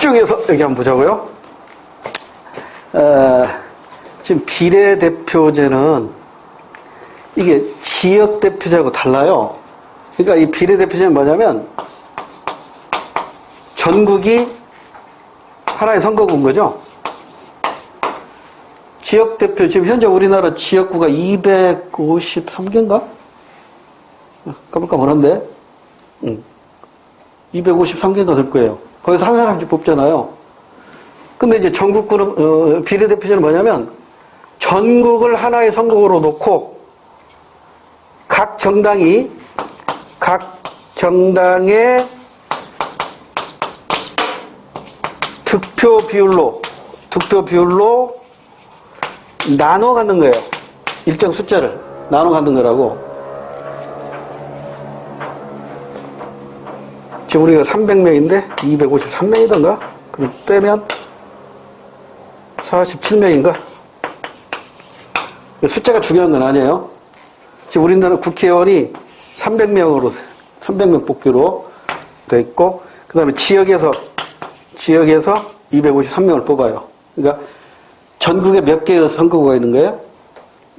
집중해서 여기 한번 보자고요. 지금 비례대표제는 이게 지역대표제하고 달라요. 그러니까 이 비례대표제는 뭐냐면 전국이 하나의 선거구인 거죠. 지역대표, 지금 현재 우리나라 지역구가 253개인가? 까불까불한데? 253개인가 될 거예요. 거기서 한 사람씩 뽑잖아요. 근데 이제 전국구는, 비례대표제는 뭐냐면 전국을 하나의 선거구로 놓고 각 정당의 득표 비율로 나눠 갖는 거예요. 일정 숫자를 나눠 갖는 거라고. 지금 우리가 300명인데 253명이던가? 그럼 빼면 47명인가? 숫자가 중요한 건 아니에요. 지금 우리나라 국회의원이 300명 뽑기로 돼 있고, 그 다음에 지역에서 253명을 뽑아요. 그러니까 전국에 몇 개의 선거구가 있는 거예요?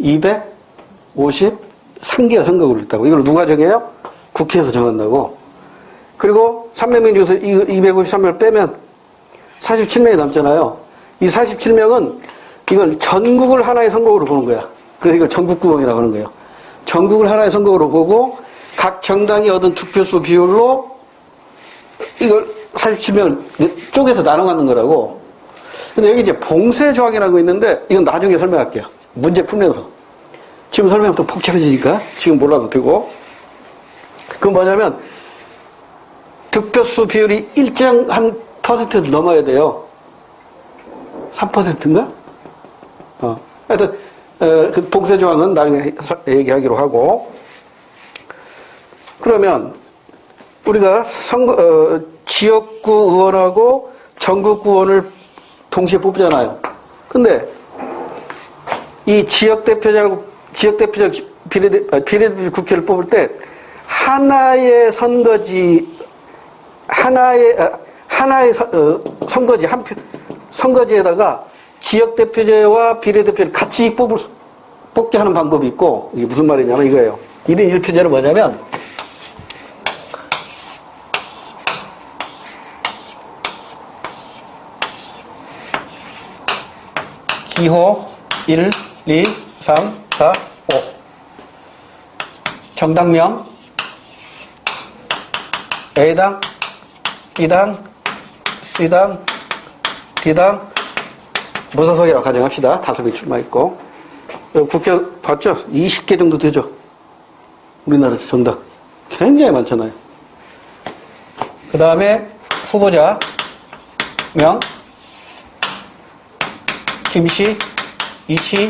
253개의 선거구가 있다고. 이걸 누가 정해요? 국회에서 정한다고. 그리고 300명 중에서 253명을 빼면 47명이 남잖아요. 이 47명은 이걸 전국을 하나의 선거구로 보는 거야. 그래서 이걸 전국구공이라고 하는 거예요. 전국을 하나의 선거구로 보고 각 정당이 얻은 득표수 비율로 이걸 47명을 쪼개서 나눠 갖는 거라고. 근데 여기 이제 봉쇄 조항이라는 거 있는데 이건 나중에 설명할게요. 문제 풀면서. 지금 설명하면 또 복잡해지니까 지금 몰라도 되고. 그건 뭐냐면 득표수 비율이 일정한 퍼센트를 넘어야 돼요. 3%인가? 하여튼 그 봉쇄 조항은 나중에 얘기하기로 하고. 그러면 우리가 지역구 의원하고 전국구 의원을 동시에 뽑잖아요. 근데 이 지역대표적 비례대표 국회를 뽑을 때 하나의 선거지 선거지에다가 지역대표제와 비례대표를 같이 뽑게 하는 방법이 있고, 이게 무슨 말이냐면 이거예요. 1인 1표제는 뭐냐면 기호 1, 2, 3, 4, 5 정당명 A당, B당, C당, D당 무소속이라고 가정합시다. 5명 출마했고. 국회 봤죠? 20개 정도 되죠? 우리나라 정당. 굉장히 많잖아요. 그 다음에 후보자 명 김씨, 이씨,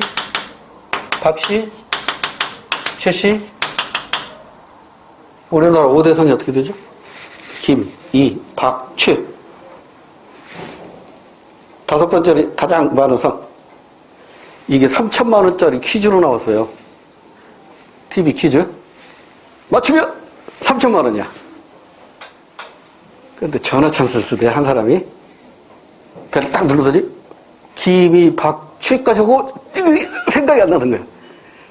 박씨, 최씨. 우리나라 5대 성이 어떻게 되죠? 김, 이, 박, 최. 5번째 가장 많은 성. 이게 3천만 원짜리 퀴즈로 나왔어요. TV 퀴즈. 맞추면 3천만 원이야. 그런데 전화 찬스를 쓰대, 한 사람이. 그걸 딱 눌러더니 김이 박, 최까지 하고 생각이 안 나는 거야.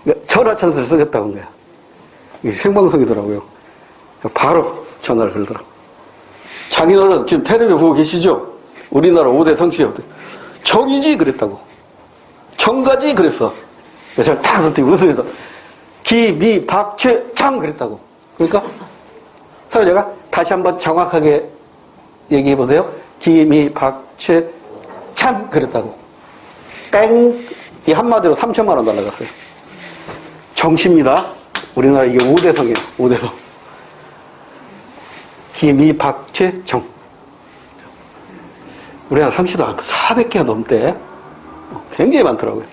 그러니까 전화 찬스를 쓰겠다고 한 거야. 이게 생방송이더라고요. 바로 전화를 걸더라고. 장인어른 지금 텔레비전 보고 계시죠? 우리나라 5대 성취였대. 정이지 그랬다고. 정가지 그랬어. 그래서 제가 딱 웃으면서 김이 박, 최, 장 그랬다고. 그러니까 사회자가 다시 한번 정확하게 얘기해 보세요. 김이 박, 최, 참 그랬다고. 땡. 이 한마디로 3천만 원 날라갔어요. 정시입니다. 우리나라 이게 5대성이에요. 5대성. 김이, 박, 최, 정. 우리나라 성씨도 400개가 넘대. 굉장히 많더라고요.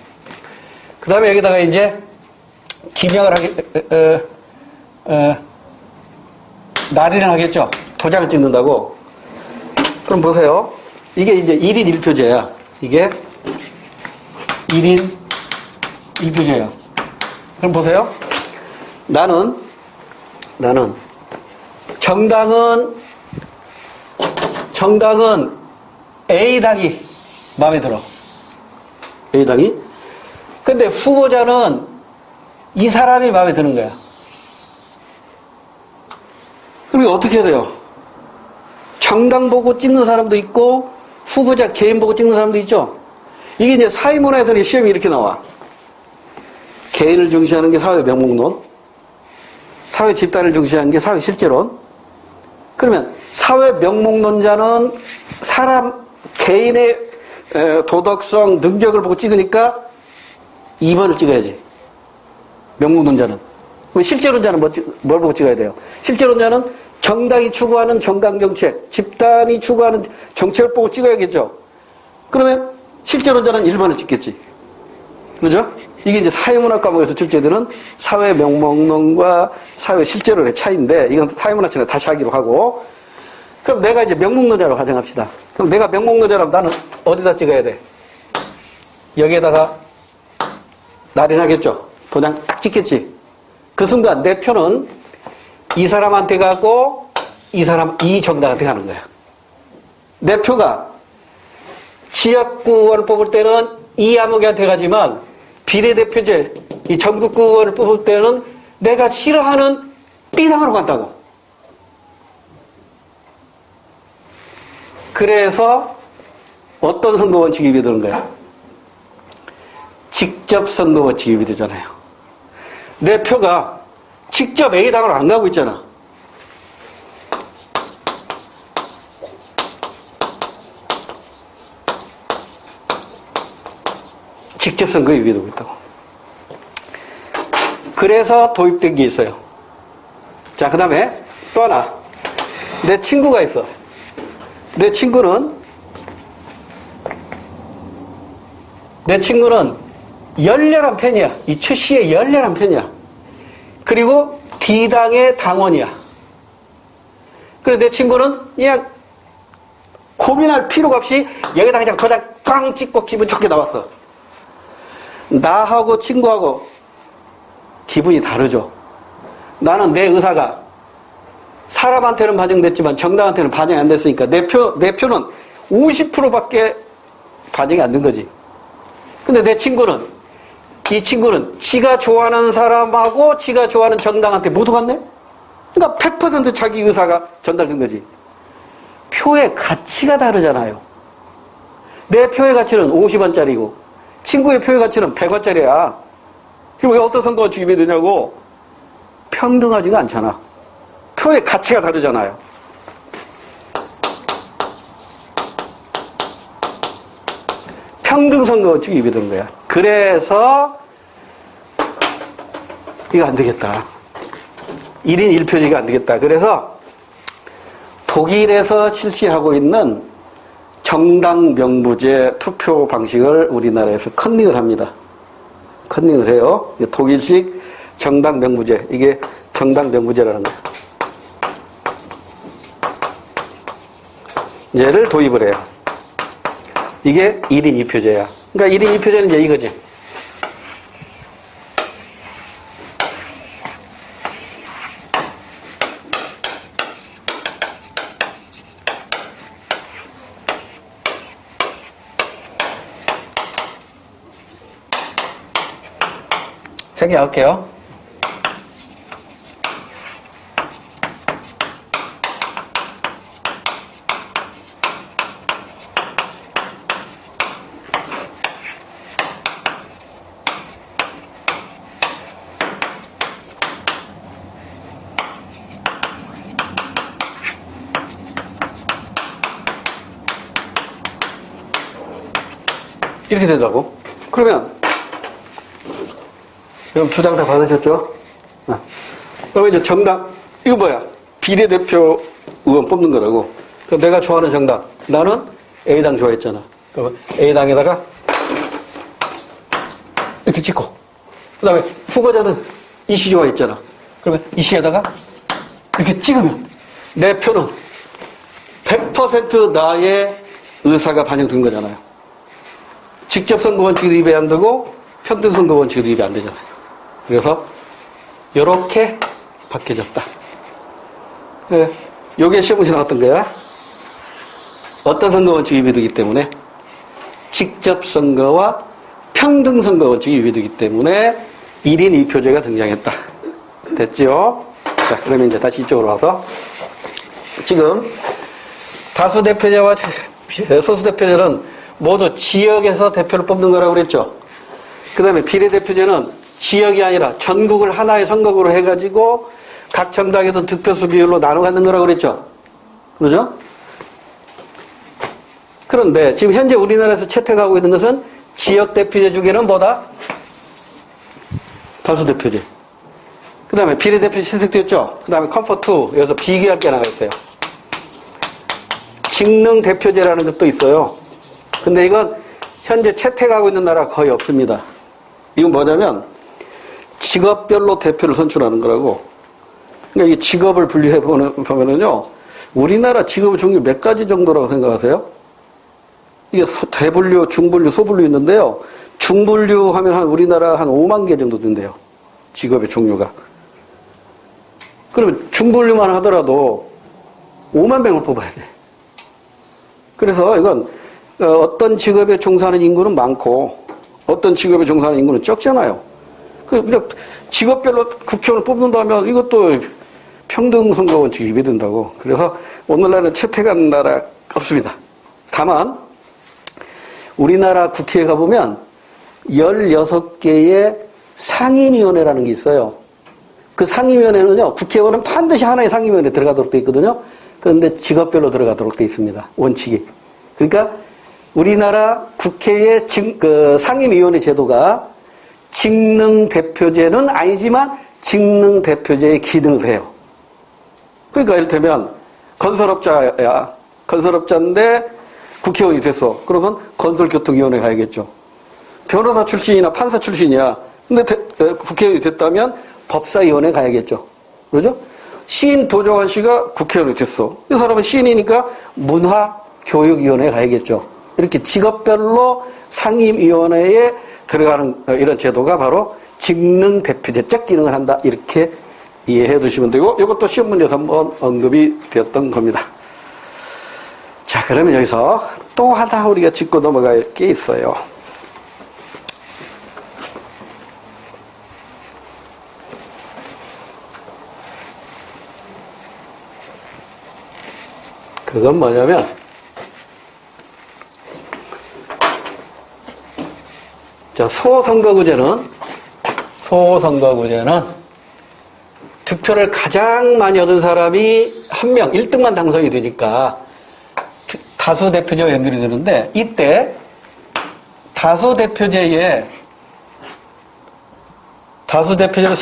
그 다음에 여기다가 이제 기명을 날인을 하겠죠. 도장을 찍는다고. 그럼 보세요. 이게 이제 1인 1표제야. 이게 1인 1표제야. 그럼 보세요. 나는 정당은 A당이 마음에 들어. A당이. 근데 후보자는 이 사람이 마음에 드는 거야. 그럼 어떻게 해야 돼요? 정당 보고 찍는 사람도 있고 후보자 개인 보고 찍는 사람도 있죠. 이게 이제 사회문화에서는 시험이 이렇게 나와. 개인을 중시하는 게 사회 명목론, 사회 집단을 중시하는 게 사회 실제론. 그러면 사회 명목론자는 사람 개인의 도덕성, 능력을 보고 찍으니까 2번을 찍어야지. 명목론자는. 그럼 실제론자는 뭘 보고 찍어야 돼요? 실제론자는 정당이 추구하는 정당 정책, 집단이 추구하는 정책을 보고 찍어야겠죠. 그러면 실제론자는 1번을 찍겠지. 그죠? 이게 이제 사회문학 과목에서 출제되는 사회 명목론과 사회 실제론의 차이인데, 이건 사회문학 시간에 다시 하기로 하고, 그럼 내가 이제 명목론자로 가정합시다. 그럼 내가 명목론자라면 나는 어디다 찍어야 돼? 여기에다가 날인하겠죠? 도장 딱 찍겠지? 그 순간 내 표는 이 사람한테 가고 이 정당한테 가는 거야. 내 표가 지역구원을 뽑을 때는 이 아무개한테 가지만 비례대표제, 이 전국구원을 뽑을 때는 내가 싫어하는 B당으로 간다고. 그래서 어떤 선거 원칙이 입이 드는 거야? 직접 선거 원칙이 입이 되잖아요. 내 표가 직접 A당으로 안 가고 있잖아. 직접 선거에 유기되고 있다고. 그래서 도입된 게 있어요. 자, 그 다음에 또 하나. 내 친구가 있어. 내 친구는 열렬한 팬이야. 이 최 씨의 열렬한 팬이야. 그리고 D당의 당원이야. 그래서 내 친구는 그냥 고민할 필요가 없이 여기다 그냥 도장 꽝 찍고 기분 좋게 나왔어. 나하고 친구하고 기분이 다르죠. 나는 내 의사가 사람한테는 반영됐지만 정당한테는 반영이 안 됐으니까 내 표는 50%밖에 반영이 안 된 거지. 근데 이 친구는 지가 좋아하는 사람하고 지가 좋아하는 정당한테 모두 갔네? 그러니까 100% 자기 의사가 전달된 거지. 표의 가치가 다르잖아요. 내 표의 가치는 50원짜리고 친구의 표의 가치는 100원짜리야. 그럼 왜 어떤 선거가 주입이 되냐고? 평등하지가 않잖아. 표의 가치가 다르잖아요. 평등선거가 주입이 된 거야. 그래서 이거 안 되겠다. 1인 1표지가 안 되겠다. 그래서 독일에서 실시하고 있는 정당 명부제 투표 방식을 우리나라에서 컨닝을 합니다. 컨닝을 해요. 독일식 정당 명부제. 이게 정당 명부제라는 거예요. 얘를 도입을 해요. 이게 1인 2표제야. 그러니까 1인 2표제는 이제 이거지. 생략할게요. 이렇게 된다고? 그럼 두 장 다 받으셨죠? 그럼 이제 정당, 이거 뭐야? 비례대표 의원 뽑는 거라고. 그럼 내가 좋아하는 정당. 나는 A당 좋아했잖아. 그럼 A당에다가 이렇게 찍고. 그 다음에 후보자는 이씨 좋아했잖아. 그러면 이씨에다가 이렇게 찍으면 내 표는 100% 나의 의사가 반영된 거잖아요. 직접 선거 원칙이 도입이 안 되고 평등 선거 원칙이 도입이 안 되잖아요. 그래서 이렇게 바뀌어졌다. 네, 요게 시험문제 나왔던 거야. 어떤 선거 원칙이 위배되기 때문에? 직접 선거와 평등 선거 원칙이 위배되기 때문에 1인 2표제가 등장했다. 됐죠? 자, 그러면 이제 다시 이쪽으로 와서 지금 다수 대표제와 소수 대표제는 모두 지역에서 대표를 뽑는 거라고 그랬죠. 그 다음에 비례대표제는 지역이 아니라 전국을 하나의 선거구로 해가지고 각 정당에서 득표수 비율로 나눠 갖는 거라고 그랬죠. 그러죠? 그런데 지금 현재 우리나라에서 채택하고 있는 것은 지역 대표제 중에는 뭐다? 다수 대표제. 그 다음에 비례대표제 채택됐죠? 그 다음에 컴포트, 여기서 비교할 게 나가 있어요. 직능 대표제라는 것도 있어요. 근데 이건 현재 채택하고 있는 나라가 거의 없습니다. 이건 뭐냐면 직업별로 대표를 선출하는 거라고. 그러니까 이 직업을 분류해 보면은요, 우리나라 직업의 종류 몇 가지 정도라고 생각하세요? 이게 대분류, 중분류, 소분류 있는데요. 중분류 하면 우리나라 한 5만 개 정도 된대요. 직업의 종류가. 그러면 중분류만 하더라도 5만 명을 뽑아야 돼. 그래서 이건 어떤 직업에 종사하는 인구는 많고 어떤 직업에 종사하는 인구는 적잖아요. 그냥 직업별로 국회의원을 뽑는다면 이것도 평등 선거 원칙이 위배된다고. 그래서 오늘날은 채택하는 나라 없습니다. 다만 우리나라 국회에 가보면 16개의 상임위원회라는 게 있어요. 그 상임위원회는요, 국회의원은 반드시 하나의 상임위원회에 들어가도록 돼 있거든요. 그런데 직업별로 들어가도록 돼 있습니다. 원칙이. 그러니까 우리나라 국회의 상임위원회 제도가 직능 대표제는 아니지만 직능 대표제의 기능을 해요. 그러니까 이를테면 건설업자야. 건설업자인데 국회의원이 됐어. 그러면 건설교통위원회 가야겠죠. 변호사 출신이나 판사 출신이야. 근데 국회의원이 됐다면 법사위원회 가야겠죠. 그러죠? 시인 도정환 씨가 국회의원이 됐어. 이 사람은 시인이니까 문화교육위원회 가야겠죠. 이렇게 직업별로 상임위원회에 들어가는 이런 제도가 바로 직능 대표제적 기능을 한다. 이렇게 이해해 두시면 되고, 이것도 시험 문제에서 한번 언급이 되었던 겁니다. 자, 그러면 여기서 또 하나 우리가 짚고 넘어갈 게 있어요. 그건 뭐냐면, 자, 소선거구제는 득표를 가장 많이 얻은 사람이 한 명, 1등만 당선이 되니까 다수 대표제와 연결이 되는데, 이때 다수 대표제로서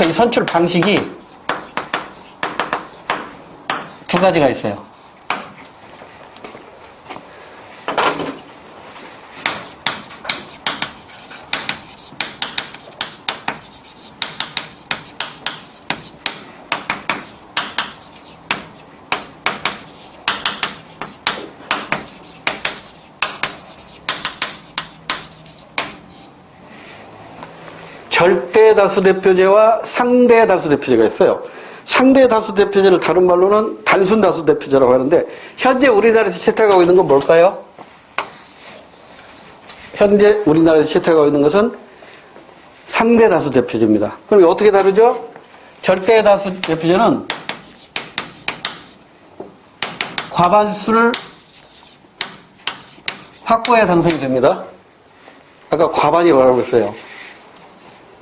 이 선출 방식이 두 가지가 있어요. 절대 다수 대표제와 상대 다수 대표제가 있어요. 상대 다수 대표제를 다른 말로는 단순 다수 대표제라고 하는데, 현재 우리나라에서 채택하고 있는 건 뭘까요? 현재 우리나라에서 채택하고 있는 것은 상대 다수 대표제입니다. 그럼 어떻게 다르죠? 절대 다수 대표제는 과반수를 확보해야 당선이 됩니다. 아까 과반이 뭐라고 했어요?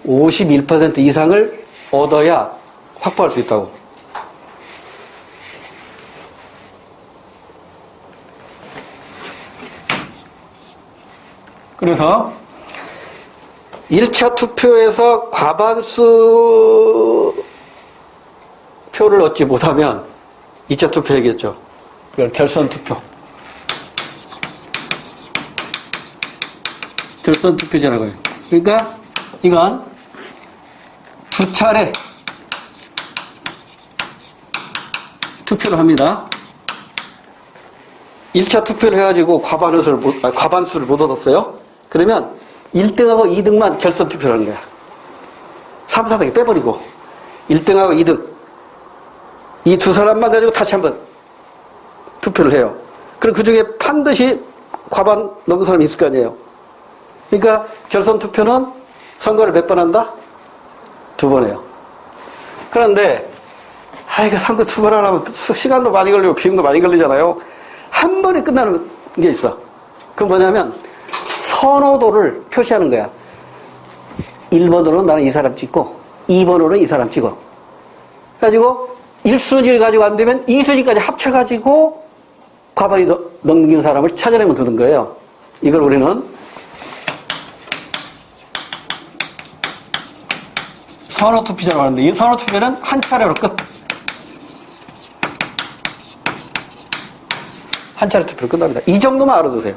51% 이상을 얻어야 확보할 수 있다고. 그래서 1차 투표에서 과반수 표를 얻지 못하면 2차 투표해야겠죠. 그걸 결선 투표. 결선 투표제라고 해요. 그러니까 이건 두 차례 투표를 합니다. 1차 투표를 해가지고 과반수를 못 얻었어요. 그러면 1등하고 2등만 결선 투표를 하는 거야. 3, 4등이 빼버리고 1등하고 2등 이 두 사람만 가지고 다시 한번 투표를 해요. 그럼 그 중에 반드시 과반 넘는 사람이 있을 거 아니에요. 그러니까 결선 투표는 선거를 몇 번 한다? 2번 해요. 그런데 이거 선거 2번 하려면 시간도 많이 걸리고 비용도 많이 걸리잖아요. 한 번에 끝나는 게 있어. 그건 뭐냐면 선호도를 표시하는 거야. 1번으로는 나는 이 사람 찍고 2번으로는 이 사람 찍어. 가지고 1순위를 가지고 안 되면 2순위까지 합쳐가지고 과반이 넘긴 사람을 찾아내면 되는 거예요. 이걸 우리는 선호투표자라고 하는데 이 선호투표는 한 차례로 끝. 한 차례 투표로 끝납니다. 이 정도만 알아두세요.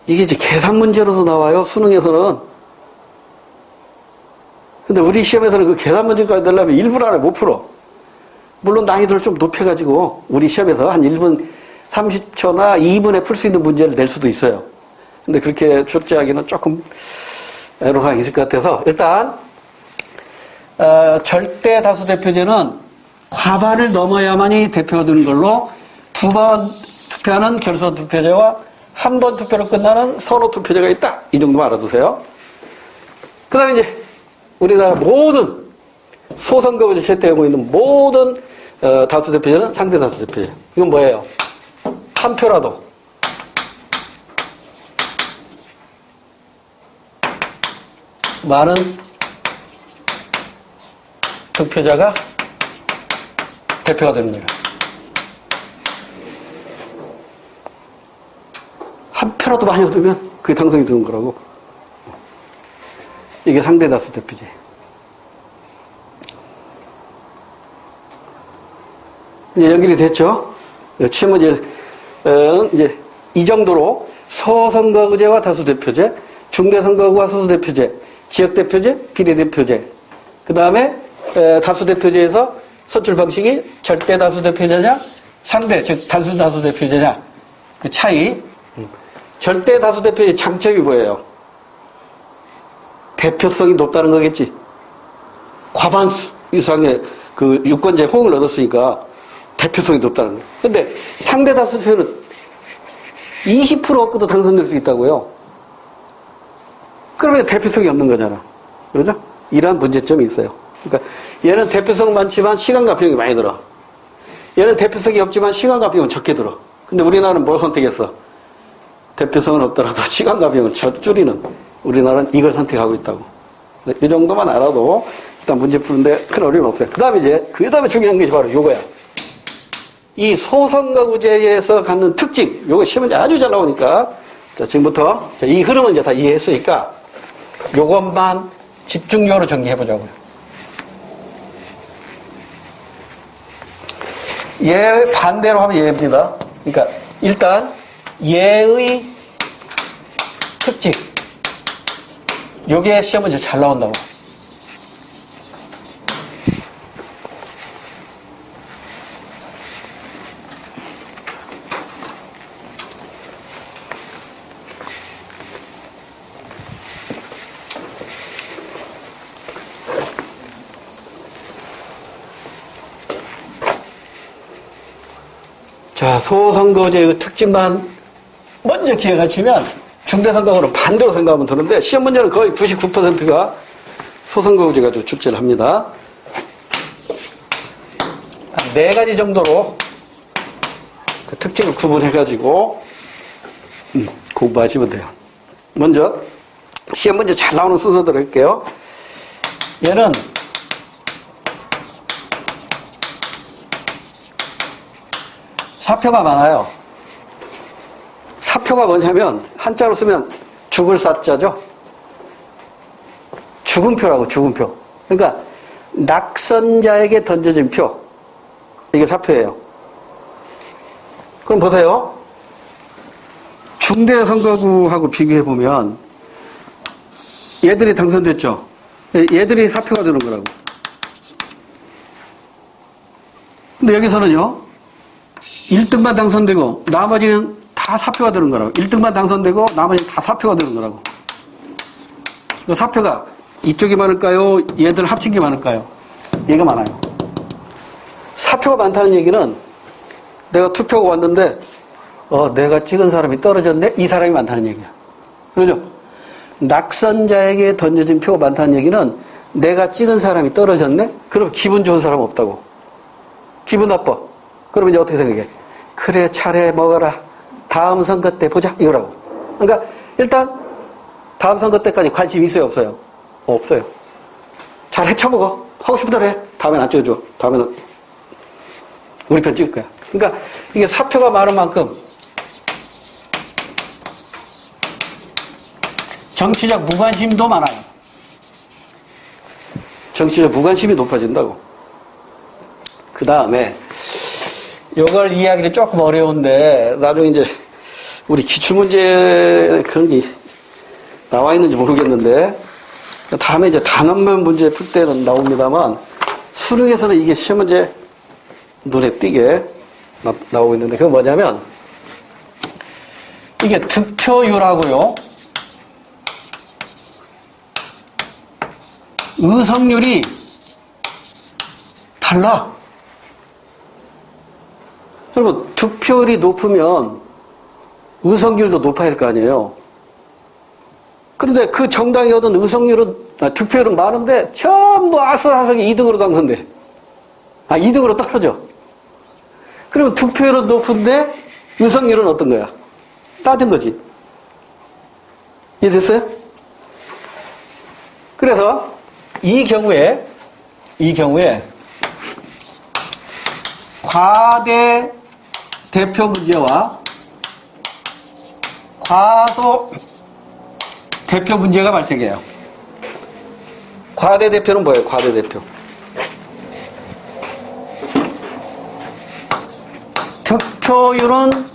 이게 이제 계산 문제로도 나와요. 수능에서는. 근데 우리 시험에서는 그 계산 문제까지 내려면 1분 안에 못 풀어. 물론 난이도를 좀 높여가지고 우리 시험에서 한 1분 30초나 2분에 풀 수 있는 문제를 낼 수도 있어요. 근데 그렇게 출제하기는 조금 애로사항이 있을 것 같아서 일단 절대 다수 대표제는 과반을 넘어야만이 대표가 되는 걸로 2번 투표하는 결선 투표제와 한 번 투표로 끝나는 선호 투표제가 있다. 이 정도만 알아두세요. 그 다음에 이제 우리나라 모든 소선거구제 채택하고 있는 모든 다수 대표제는 상대 다수 대표제. 이건 뭐예요? 한 표라도 많은 득표자가 대표가 되는 거예요. 한 표라도 많이 얻으면 그게 당선이 되는 거라고. 이게 상대 다수 대표제. 이제 연결이 됐죠? 취임은 이제 이 정도로 소선거구제와 다수 대표제, 중대선거구와 소수 대표제, 지역 대표제, 비례 대표제. 그 다음에 다수 대표제에서 선출 방식이 절대 다수 대표제냐, 상대 즉 단순 다수 대표제냐 그 차이. 절대 다수 대표제의 장점이 뭐예요? 대표성이 높다는 거겠지. 과반수 이상의 그 유권자의 호응을 얻었으니까 대표성이 높다는 거예요. 근데 상대 다수 대표는 20% 얻고도 당선될 수 있다고요. 그러면 대표성이 없는 거잖아. 그러죠? 이러한 문제점이 있어요. 그러니까 얘는 대표성 많지만 시간과 비용이 많이 들어. 얘는 대표성이 없지만 시간과 비용은 적게 들어. 근데 우리나라는 뭘 선택했어? 대표성은 없더라도 시간과 비용을 줄이는 우리나라는 이걸 선택하고 있다고. 이 정도만 알아도 일단 문제 푸는데 큰 어려움은 없어요. 그 다음에 중요한 것이 바로 요거야. 이 소선거구제에서 갖는 특징, 요거 시험 문제 아주 잘 나오니까 자, 지금부터 이 흐름은 이제 다 이해했으니까 요것만 집중적으로 정리해보자고요. 얘 반대로 하면 얘입니다. 그러니까 일단 얘의 특징, 요게 시험 문제 잘 나온다고. 자, 소선거제의 특징만 먼저 기회가 치면 중대선거구는 반대로 생각하면 되는데 시험 문제는 거의 99%가 소선거구제 가지고 출제를 합니다. 한 4가지 정도로 그 특징을 구분해가지고 공부하시면 돼요. 먼저 시험 문제 잘 나오는 순서대로 할게요. 얘는 사표가 많아요. 사표가 뭐냐면 한자로 쓰면 죽을 사자죠. 죽은 표라고, 죽은 표. 그러니까 낙선자에게 던져진 표. 이게 사표예요. 그럼 보세요. 중대선거구하고 비교해보면 얘들이 당선됐죠. 얘들이 사표가 되는 거라고. 근데 여기서는요. 1등만 당선되고 나머지는 다 사표가 되는 거라고. 1등만 당선되고 나머지는 다 사표가 되는 거라고. 그 사표가 이쪽이 많을까요? 얘들 합친 게 많을까요? 얘가 많아요. 사표가 많다는 얘기는 내가 투표가 왔는데 내가 찍은 사람이 떨어졌네? 이 사람이 많다는 얘기야. 그러죠? 낙선자에게 던져진 표가 많다는 얘기는 내가 찍은 사람이 떨어졌네? 그럼 기분 좋은 사람 없다고. 기분 나빠. 그러면 이제 어떻게 생각해? 그래, 차례 먹어라. 다음 선거 때 보자. 이거라고. 그러니까 일단 다음 선거 때까지 관심 있어요, 없어요? 없어요. 잘 헤쳐먹어. 하고 싶은 대로 해. 다음엔 안 찍어줘. 다음에는 우리 편 찍을 거야. 그러니까 이게 사표가 많은 만큼 정치적 무관심도 많아요. 정치적 무관심이 높아진다고. 그 다음에 이걸 이해하기는 조금 어려운데 나중에 이제 우리 기출문제 그런 게 나와 있는지 모르겠는데 다음에 이제 단원면 문제 풀 때는 나옵니다만 수능에서는 이게 시험 문제 눈에 띄게 나오고 있는데 그건 뭐냐면 이게 득표율하고요 의석률이 달라. 여러분 득표율이 높으면 의석률도 높아야 할 거 아니에요. 그런데 그 정당이 얻은 득표율은 많은데 전부 아슬아슬하게 2등으로 당선돼. 2등으로 떨어져. 그러면 득표율은 높은데 의석률은 어떤 거야? 따진 거지. 이해됐어요? 그래서 이 경우에 과대 대표 문제와 과소 대표 문제가 발생해요. 과대 대표는 뭐예요? 과대 대표. 득표율은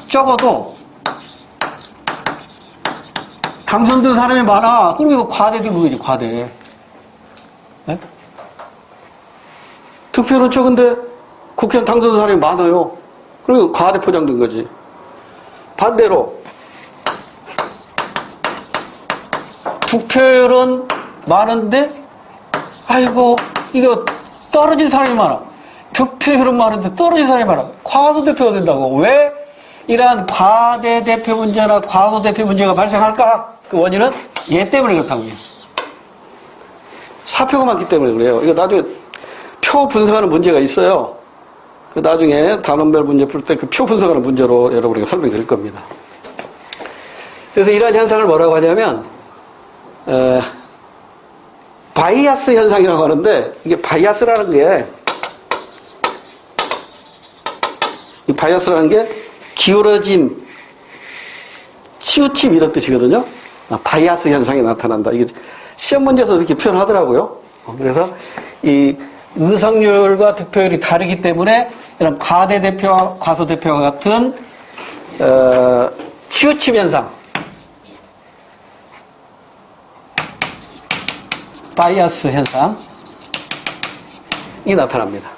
적어도 당선된 사람이 많아. 그럼 이거 과대된 거지, 과대. 네? 득표율은 적은데 국회의원 당선된 사람이 많아요. 그리고 과대 포장된 거지. 반대로 득표율은 많은데 아이고 이거 떨어진 사람이 많아. 득표율은 많은데 떨어진 사람이 많아. 과소 대표가 된다고. 왜 이러한 과대 대표 문제나 과소 대표 문제가 발생할까? 그 원인은 얘 때문에 그렇다고요. 사표가 많기 때문에 그래요. 이거 나중에 표 분석하는 문제가 있어요. 그 나중에 단원별 문제 풀 때 그 표 분석하는 문제로 여러분에게 설명드릴 겁니다. 그래서 이러한 현상을 뭐라고 하냐면 바이아스 현상이라고 하는데 이게 바이아스라는 게 이 바이아스라는 게 기울어짐, 치우침 이런 뜻이거든요. 바이아스 현상이 나타난다. 이게 시험 문제에서 이렇게 표현하더라고요. 그래서 이 의석률과 득표율이 다르기 때문에 이런 과대 대표와 과소 대표와 같은 치우침 현상, 바이아스 현상이 나타납니다.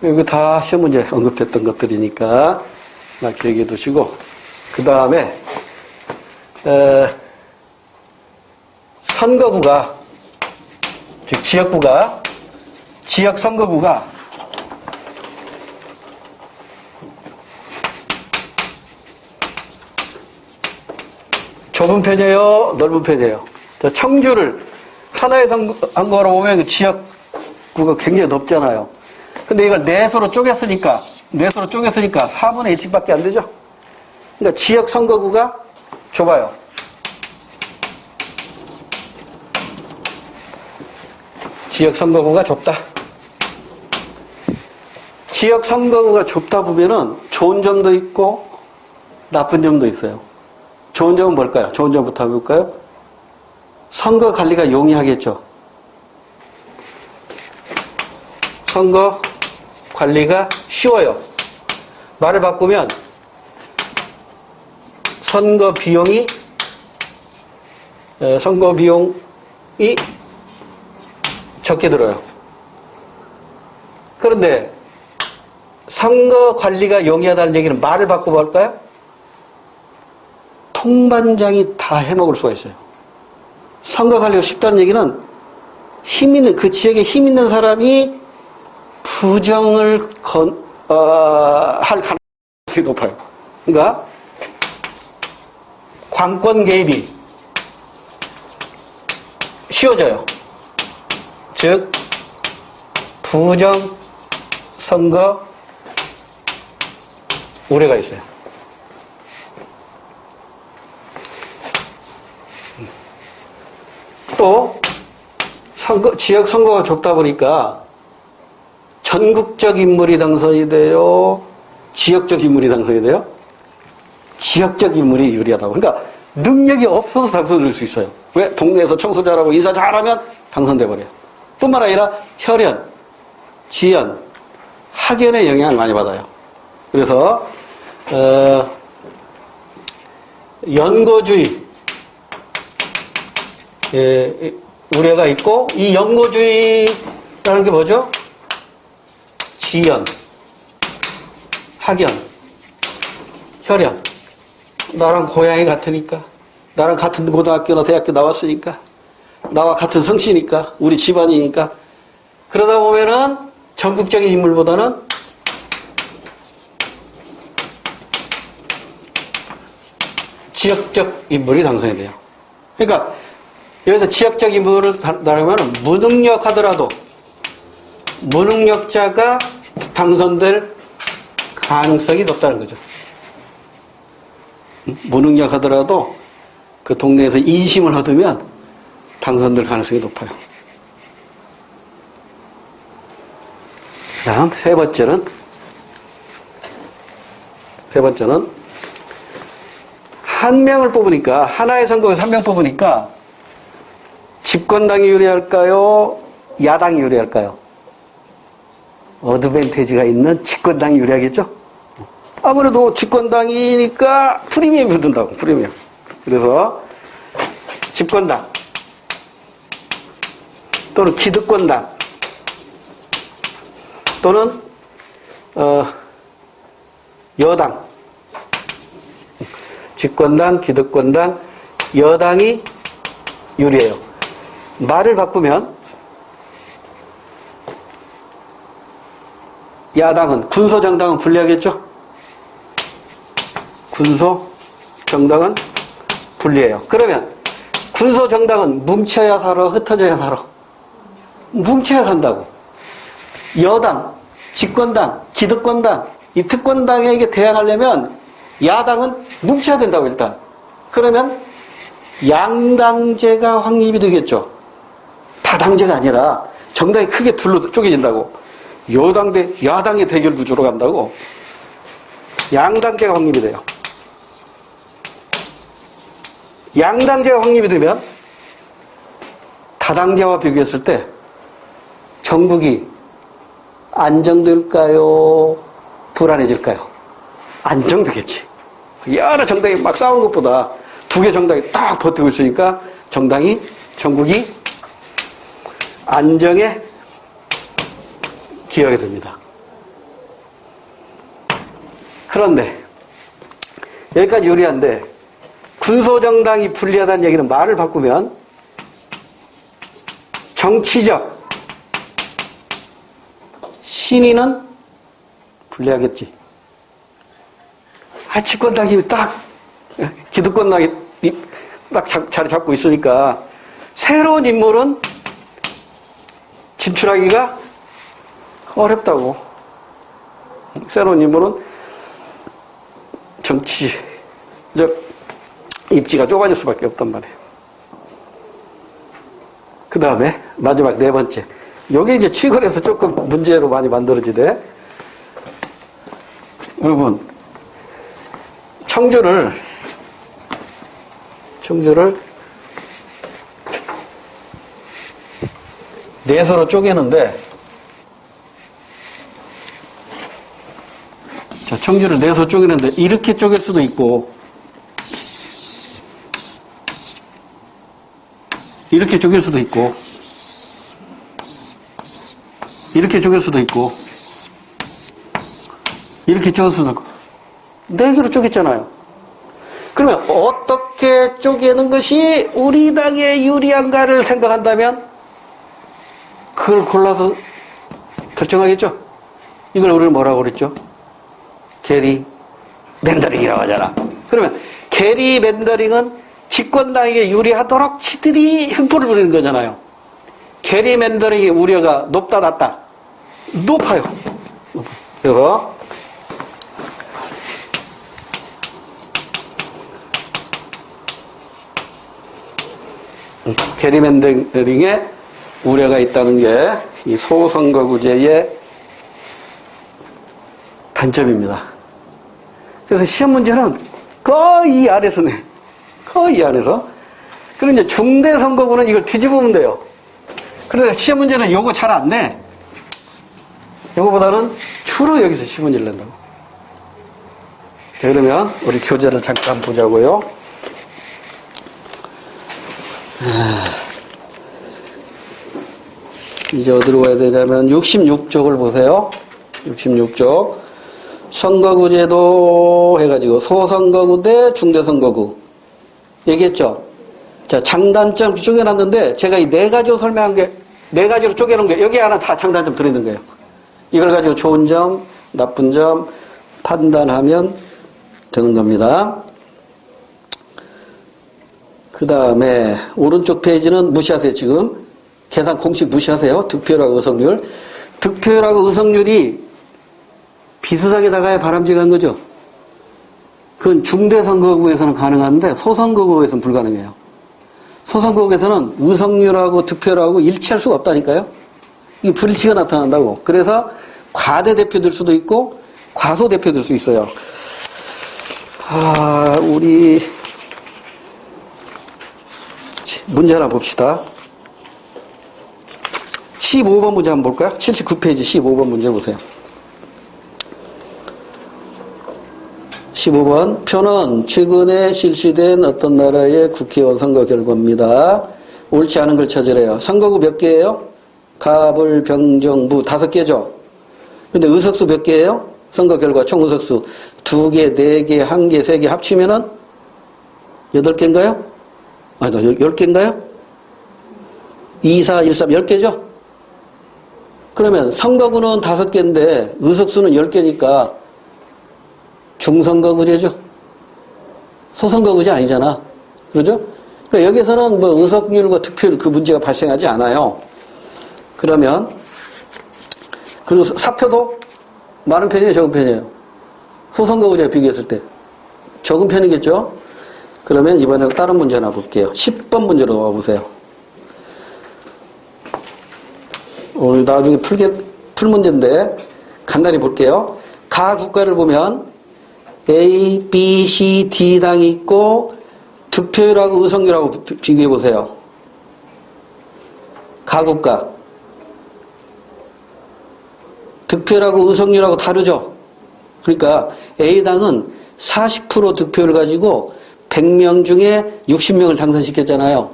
이거 다 시험 문제에 언급됐던 것들이니까 기억해 두시고, 그 다음에 선거구가, 즉 지역구가, 지역 선거구가 좁은 편이에요, 넓은 편이에요? 청주를 하나의 선거로 보면 그 지역구가 굉장히 넓잖아요. 근데 이걸 넷으로 쪼갰으니까 4분의 1씩밖에 안 되죠? 그러니까 지역 선거구가 좁아요. 지역 선거구가 좁다. 지역 선거구가 좁다 보면은 좋은 점도 있고 나쁜 점도 있어요. 좋은 점은 뭘까요? 좋은 점부터 해볼까요? 선거 관리가 용이하겠죠. 선거 관리가 쉬워요. 말을 바꾸면 선거 비용이 적게 들어요. 그런데 선거 관리가 용이하다는 얘기는 말을 바꿔볼까요? 통반장이 다 해먹을 수가 있어요. 선거 관리가 쉽다는 얘기는 그 지역에 힘 있는 사람이 부정을 할 가능성이 높아요. 그러니까 관권 개입이 쉬워져요. 즉 부정 선거 우려가 있어요. 또 지역 선거가 좁다 보니까 전국적 인물이 당선이 돼요? 지역적 인물이 당선이 돼요? 지역적 인물이 유리하다고. 그러니까 능력이 없어서 당선될 수 있어요. 왜? 동네에서 청소 잘하고 인사 잘하면 당선돼 버려요. 뿐만 아니라 혈연, 지연, 학연의 영향을 많이 받아요. 그래서 연고주의 우려가 있고, 이 연고주의라는 게 뭐죠? 지연, 학연, 혈연. 나랑 고향이 같으니까, 나랑 같은 고등학교나 대학교 나왔으니까, 나와 같은 성씨니까, 우리 집안이니까. 그러다 보면은 전국적인 인물보다는 지역적 인물이 당선이 돼요. 그러니까 여기서 지역적 인물을 다루면 무능력하더라도 무능력자가 당선될 가능성이 높다는 거죠. 무능력하더라도 그 동네에서 인심을 얻으면 당선될 가능성이 높아요. 다음 세 번째는 한 명을 뽑으니까, 하나의 선거에서 한 명 뽑으니까 집권당이 유리할까요? 야당이 유리할까요? 어드밴티지가 있는 집권당이 유리하겠죠? 아무래도 집권당이니까 프리미엄이 붙는다고, 프리미엄. 그래서 집권당 또는 기득권당 또는 여당, 집권당, 기득권당, 여당이 유리해요. 말을 바꾸면 야당은, 군소정당은 불리하겠죠? 군소정당은 불리해요. 그러면 군소정당은 뭉쳐야 살아, 흩어져야 살아? 뭉쳐야 산다고. 여당, 집권당, 기득권당, 이 특권당에게 대항하려면 야당은 뭉쳐야 된다고, 일단. 그러면 양당제가 확립이 되겠죠. 다당제가 아니라 정당이 크게 둘로 쪼개진다고. 여당 대 야당의 대결 구조로 간다고. 양당제가 확립이 돼요. 양당제가 확립이 되면 다당제와 비교했을 때 전국이 안정될까요? 불안해질까요? 안정되겠지. 여러 정당이 막 싸운 것보다 두 개 정당이 딱 버티고 있으니까 전국이 안정에 기여하게 됩니다. 그런데 여기까지 유리한데 군소정당이 불리하다는 얘기는 말을 바꾸면 정치적 신인은 불리하겠지. 집권당이 딱 기득권당이 딱 자리 잡고 있으니까 새로운 인물은 진출하기가 어렵다고. 새로운 인물은 정치적 입지가 좁아질 수밖에 없단 말이에요. 그 다음에 마지막 네 번째. 요게 이제 취걸에서 조금 문제로 많이 만들어지대. 여러분, 청주를 넷으로 쪼개는데, 자, 청주를 넷으로 쪼개는데 이렇게 쪼갤 수도 있고, 이렇게 쪼갤 수도 있고, 이렇게 쪼갤 수도 있고, 이렇게 쪼갤 수도 있고, 네 개로 쪼갰잖아요. 그러면 어떻게 쪼개는 것이 우리 당에 유리한가를 생각한다면 그걸 골라서 결정하겠죠? 이걸 우리는 뭐라고 그랬죠? 게리 맨더링이라고 하잖아. 그러면 게리 맨더링은 집권당에게 유리하도록 지들이 횡포를 부리는 거잖아요. 게리 맨더링의 우려가 높다 낮다? 높아요. 그래서 게리 맨더링의 우려가 있다는 게 이 소선거구제의 단점입니다. 그래서 시험 문제는 거의 이 안에서 내. 거의 이 안에서. 그리고 이제 중대선거구는 이걸 뒤집으면 돼요. 그러니까 시험 문제는 요거 잘 안 내. 요거보다는 주로 여기서 시험 문제를 낸다고. 자, 그러면 우리 교재를 잠깐 보자고요. 이제 어디로 가야 되냐면 66쪽을 보세요. 66쪽. 선거구제도 해가지고 소선거구 대 중대선거구 얘기했죠. 자, 장단점 쪼개놨는데 제가 이 네 가지로 설명한 게 네 가지로 쪼개놓은 게 여기 하나 다 장단점 들어있는 거예요. 이걸 가지고 좋은 점, 나쁜 점 판단하면 되는 겁니다. 그 다음에 오른쪽 페이지는 무시하세요. 지금 계산 공식 무시하세요. 득표율하고 의석률. 득표율하고 의석률이 비슷하게 나가야 바람직한 거죠. 그건 중대선거구에서는 가능한데 소선거구에서는 불가능해요. 소선거구에서는 의석률하고 득표율하고 일치할 수가 없다니까요. 이 불일치가 나타난다고. 그래서 과대대표 될 수도 있고 과소대표 될 수 있어요. 우리 문제 하나 봅시다. 15번 문제 한번 볼까요? 79페이지 15번 문제 보세요. 15번 표는 최근에 실시된 어떤 나라의 국회의원 선거 결과입니다. 옳지 않은 걸 찾으래요. 선거구 몇 개예요? 가불, 병정, 무 5개죠. 근데 의석수 몇 개예요? 선거 결과 총 의석수 2개, 4개, 1개, 3개 합치면은 8개인가요? 아니, 10개인가요? 2, 4, 1, 3, 10개죠? 그러면 선거구는 5개인데 의석수는 10개니까 중선거구제죠. 소선거구제 아니잖아. 그러죠? 그러니까 여기서는 뭐 의석률과 득표율 그 문제가 발생하지 않아요. 그러면 그리고 사표도 많은 편이에요, 적은 편이에요? 소선거구제와 비교했을 때 적은 편이겠죠? 그러면 이번에는 다른 문제 하나 볼게요. 10번 문제로 와보세요. 오늘 나중에 풀 문제인데 간단히 볼게요. 가 국가를 보면 A, B, C, D 당이 있고 득표율하고 의석률하고 비교해 보세요. 가 국가 득표율하고 의석률하고 다르죠. 그러니까 A 당은 40% 득표를 가지고 100명 중에 60명을 당선시켰잖아요.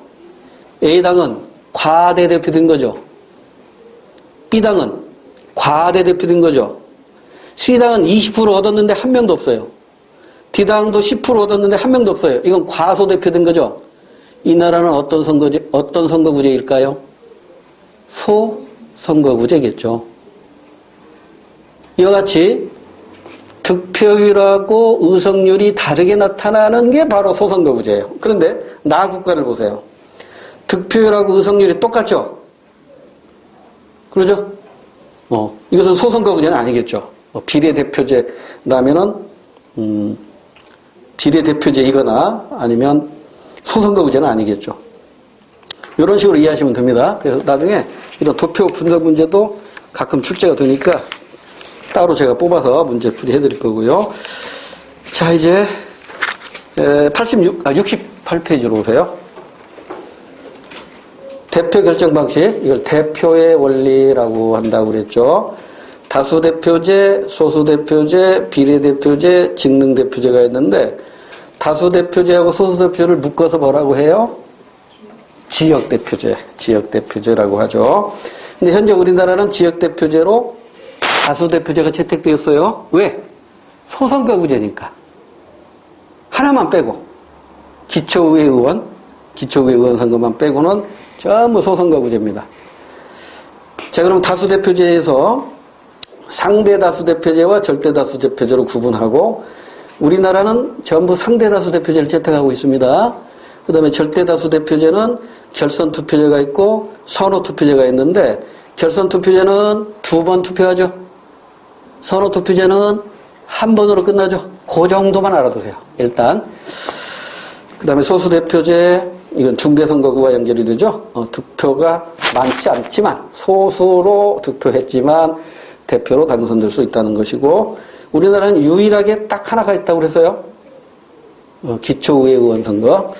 A 당은 과대대표된 거죠. B당은 과대대표된 거죠. C당은 20% 얻었는데 한 명도 없어요. D당도 10% 얻었는데 한 명도 없어요. 이건 과소대표된 거죠. 이 나라는 어떤 선거구제일까요? 소선거구제겠죠. 이와 같이 득표율하고 의석률이 다르게 나타나는 게 바로 소선거구제예요. 그런데 나 국가를 보세요. 득표율하고 의석률이 똑같죠? 그러죠? 이것은 소선거구제는 아니겠죠. 비례대표제라면은, 비례대표제이거나 아니면 소선거구제는 아니겠죠. 이런 식으로 이해하시면 됩니다. 그래서 나중에 이런 도표 분석 문제도 가끔 출제가 되니까 따로 제가 뽑아서 문제 풀이해 드릴 거고요. 자, 이제 68페이지로 오세요. 대표 결정 방식, 이걸 대표의 원리라고 한다고 그랬죠. 다수대표제, 소수대표제, 비례대표제, 직능대표제가 있는데 다수대표제하고 소수대표를 묶어서 뭐라고 해요? 지역대표제라고 하죠. 근데 현재 우리나라는 지역대표제로 다수대표제가 채택되었어요. 왜? 소선거구제니까. 하나만 빼고 기초의회 의원 선거만 빼고는 전부 소선거구제입니다. 자, 그럼 다수대표제에서 상대다수 대표제와 절대다수 대표제로 구분하고 우리나라는 전부 상대다수 대표제를 채택하고 있습니다. 그 다음에 절대다수 대표제는 결선 투표제가 있고 선호 투표제가 있는데 결선 투표제는 2번 투표하죠. 선호 투표제는 한 번으로 끝나죠. 그 정도만 알아두세요. 일단. 그 다음에 소수 대표제, 이건 중대선거구와 연결이 되죠. 득표가 많지 않지만 소수로 득표했지만 대표로 당선될 수 있다는 것이고 우리나라는 유일하게 딱 하나가 있다고 그랬어요. 기초의회 의원 선거.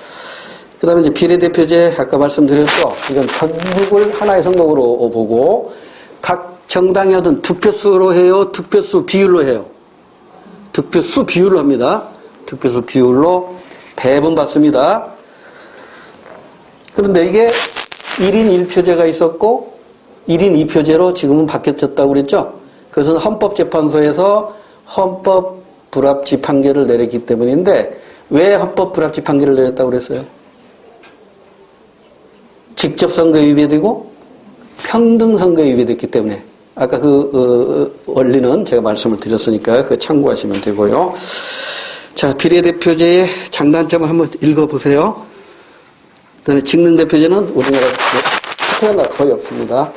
그 다음에 이제 비례대표제 아까 말씀드렸죠. 이건 전국을 하나의 선거구로 보고 각 정당이 하든 득표수로 해요. 득표수 비율로 해요. 득표수 비율로 합니다. 득표수 비율로 배분 받습니다. 그런데 이게 1인 1표제가 있었고 1인 2표제로 지금은 바뀌었다고 그랬죠. 그것은 헌법재판소에서 헌법 불합치 판결을 내렸기 때문인데 왜 헌법 불합치 판결을 내렸다고 그랬어요? 직접 선거에 위배되고 평등 선거에 위배됐기 때문에 아까 그 원리는 제가 말씀을 드렸으니까 그 참고하시면 되고요. 자, 비례대표제의 장단점을 한번 읽어보세요. 그다음에 직능대표제는 우리나라 태어나 거의 없습니다.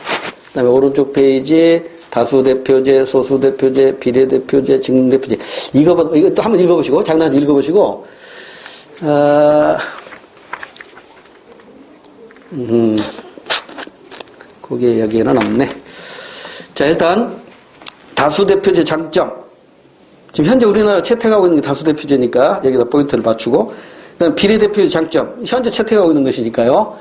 그다음에 오른쪽 페이지 다수대표제, 소수대표제, 비례대표제, 직능대표제 이것도 한번 읽어보시고 장단점 읽어보시고 거기에 여기에는 없네. 자, 일단 다수대표제 장점. 지금 현재 우리나라 채택하고 있는 게 다수대표제니까 여기다 포인트를 맞추고 그다음 비례대표제 장점. 현재 채택하고 있는 것이니까요.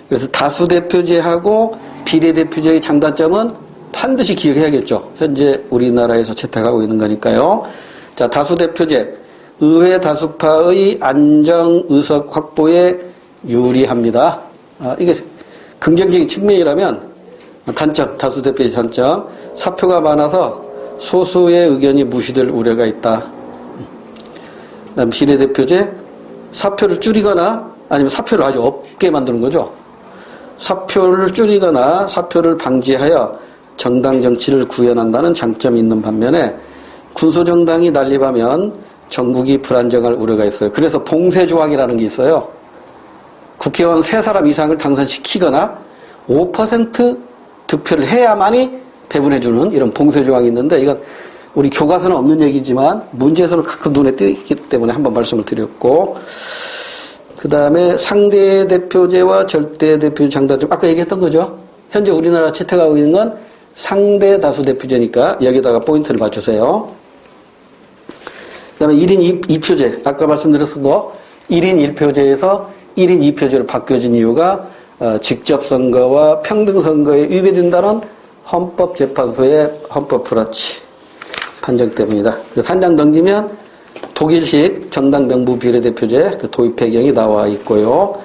그래서 다수대표제하고 비례대표제의 장단점은 반드시 기억해야겠죠. 현재 우리나라에서 채택하고 있는 거니까요. 자, 다수대표제. 의회 다수파의 안정 의석 확보에 유리합니다. 이게 긍정적인 측면이라면 단점, 다수대표의 단점. 사표가 많아서 소수의 의견이 무시될 우려가 있다. 그다음 비례대표제. 사표를 줄이거나 아니면 사표를 아주 없게 만드는 거죠. 사표를 줄이거나 사표를 방지하여 정당 정치를 구현한다는 장점이 있는 반면에 군소정당이 난립하면 전국이 불안정할 우려가 있어요. 그래서 봉쇄조항이라는 게 있어요. 국회의원 3사람 이상을 당선시키거나 5% 득표를 해야만이 배분해주는 이런 봉쇄조항이 있는데 이건 우리 교과서는 없는 얘기지만 문제에서는 가끔 눈에 띄기 때문에 한번 말씀을 드렸고 그 다음에 상대대표제와 절대대표제 장단점 아까 얘기했던 거죠. 현재 우리나라 채택하고 있는 건 상대다수대표제니까 여기다가 포인트를 맞추세요. 그 다음에 1인 2표제 아까 말씀드렸던 거 1인 1표제에서 1인 2표제로 바뀌어진 이유가 직접선거와 평등선거에 위배된다는 헌법재판소의 헌법불합치 판정 때문이다. 그래서 한 장 넘기면 독일식 정당명부 비례대표제 그 도입 배경이 나와 있고요.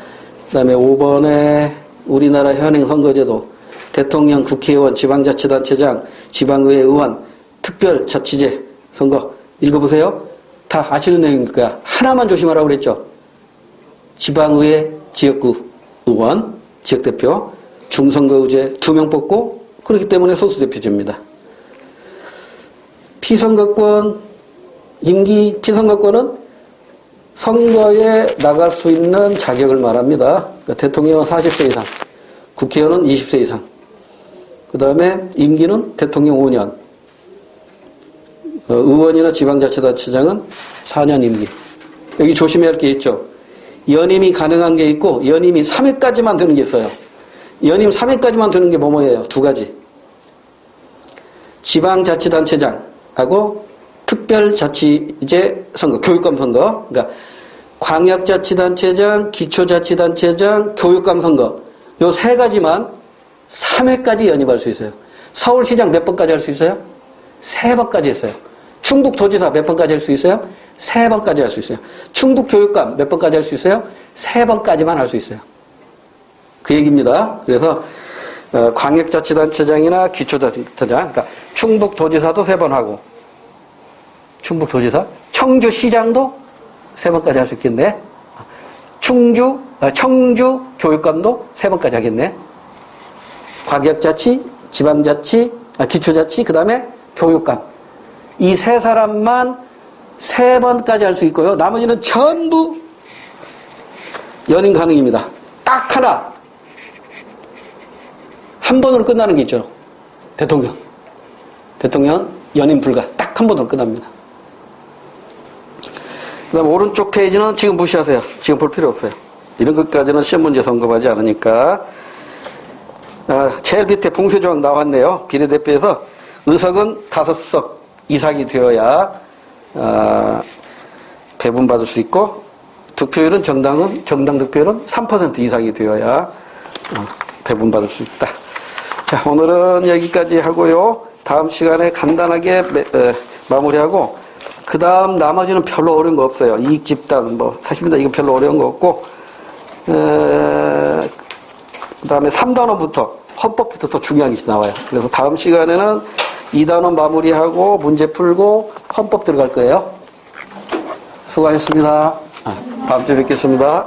그 다음에 5번에 우리나라 현행 선거제도 대통령, 국회의원, 지방자치단체장, 지방의회 의원, 특별자치제 선거 읽어보세요. 다 아시는 내용일 거야. 하나만 조심하라고 그랬죠. 지방의회 지역구 의원, 지역대표, 중선거의제 2명 뽑고 그렇기 때문에 소수대표제입니다. 피선거권, 임기 피선거권은 선거에 나갈 수 있는 자격을 말합니다. 그러니까 대통령은 40세 이상, 국회의원은 20세 이상. 그 다음에 임기는 대통령 5년, 의원이나 지방자치단체장은 4년 임기. 여기 조심해야 할 게 있죠. 연임이 가능한 게 있고 연임이 3회까지만 되는 게 있어요. 연임 3회까지만 되는 게 뭐예요? 2가지. 지방자치단체장하고 특별자치제 선거, 교육감 선거. 그러니까 광역자치단체장, 기초자치단체장, 교육감 선거. 요 3가지만 3회까지 연임할 수 있어요. 서울시장 몇 번까지 할 수 있어요? 3번까지 했어요. 충북도지사 몇 번까지 할 수 있어요? 3번까지 할 수 있어요. 충북교육감 몇 번까지 할 수 있어요? 3번까지만 할 수 있어요. 그 얘기입니다. 그래서 광역자치단체장이나 기초자치단체장, 그러니까 충북도지사도 3번 하고 충북도지사, 청주시장도 3번까지 할 수 있겠네. 청주 교육감도 3번까지 하겠네. 광역자치, 지방자치, 기초자치, 그 다음에 교육감. 이 세 사람만 3번까지 할 수 있고요. 나머지는 전부 연임 가능입니다. 딱 하나. 한 번으로 끝나는 게 있죠. 대통령. 대통령 연임 불가. 딱 한 번으로 끝납니다. 그 다음 오른쪽 페이지는 지금 무시하세요. 지금 볼 필요 없어요. 이런 것까지는 시험 문제 언급하지 않으니까. 제일 밑에 봉쇄조항 나왔네요. 비례대표에서 의석은 5석 이상이 되어야 배분받을 수 있고, 득표율은 정당 득표율은 3% 이상이 되어야 배분받을 수 있다. 자, 오늘은 여기까지 하고요. 다음 시간에 간단하게 마무리하고, 그 다음 나머지는 별로 어려운 거 없어요. 이익 집단, 사실입니다. 이거 별로 어려운 거 없고, 그 다음에 3단원부터, 헌법부터 또 중요한 게 나와요. 그래서 다음 시간에는 2단원 마무리하고, 문제 풀고, 헌법 들어갈 거예요. 수고하셨습니다. 다음 주에 뵙겠습니다.